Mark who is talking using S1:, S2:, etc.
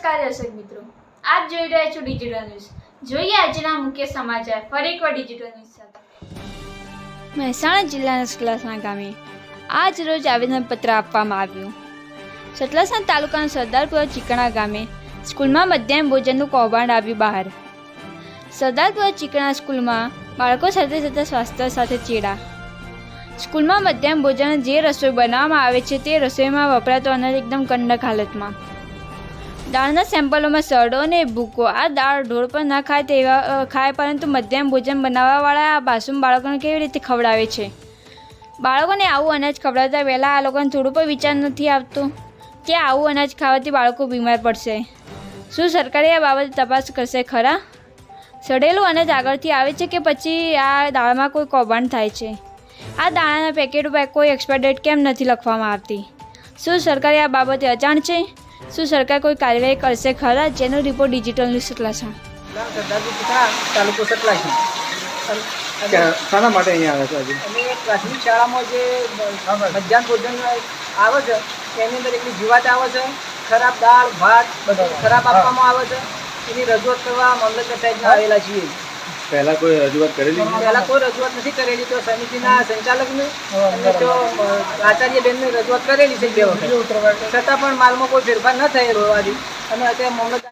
S1: નમસ્કાર દર્શક મિત્રો, આપ જોઈ રહ્યા છો ડિજિટલ ન્યૂઝ। જોઈએ આજના મુખ્ય સમાચાર ફરી એકવાર ડિજિટલ ન્યૂઝ સાથે। મહેસાણા જિલ્લાના સતલાસણા ગામે આજ રોજ આવેદનપત્ર આપવામાં આવ્યું। સતલાસણા તાલુકાના સરદારપુરા ચીકણા ગામે સ્કૂલમાં મધ્યાહન ભોજનનું કૌભાંડ આવ્યું બહાર। સરદારપુરા ચીકણા સ્કૂલમાં બાળકો સાથે થતા સ્વાસ્થ્ય સાથે ચેડા। સ્કૂલમાં મધ્યાહન ભોજન જે રસોઈ બનાવવામાં આવે છે તે રસોઈમાં વપરાતો અનાજ એકદમ કંડક હાલતમાં। દાળના સેમ્પલોમાં સડો અને ભૂકો। આ દાળ ઢોળ પર ના ખાય તેવા ખાય, પરંતુ મધ્યાહન ભોજન બનાવવાવાળા આ માસૂમ બાળકોને કેવી રીતે ખવડાવે છે? બાળકોને આવું અનાજ ખવડાવતા પહેલાં આ લોકોને થોડું પણ વિચાર નથી આવતો કે આવું અનાજ ખાવાથી બાળકો બીમાર પડશે। શું સરકારે આ બાબતે તપાસ કરશે ખરા? સડેલું અનાજ આગળથી આવે છે કે પછી આ દાળમાં કોઈ કૌભાંડ થાય છે? આ દાણાના પેકેટ ઉપર કોઈ એક્સપાયર ડેટ કેમ નથી લખવામાં આવતી? શું સરકારે આ બાબતે અજાણ છે? શું સરકાર કોઈ કાર્યવાહી કરશે ખરા? જેનો રિપોર્ટ ડિજિટલ ન્યૂઝ સતલાસણા।
S2: તાલુકો સતલાસણા
S3: શાના માટે અહીંયા આવે છે આજે?
S2: અને પ્રાથમિક શાળામાં જે મધ્યાહન ભોજન આવે છે તેની અંદર એટલી જીવાત આવે છે, ખરાબ દાળ ભાત બધું ખરાબ આપવામાં આવે છે। એની રજૂઆત કરવા મામલતદાર સાહેબને આવેલા છીએ।
S3: પહેલા કોઈ રજૂઆત કરેલી?
S2: પહેલાં કોઈ રજૂઆત નથી કરેલી, તો સમિતિના સંચાલકને અને તો આચાર્યબેનને રજૂઆત કરેલી છે 2 વખત, છતાં પણ માલમાં કોઈ ફેરફાર ન થયેલો હોવાથી અમે અત્યારે મામલતદાર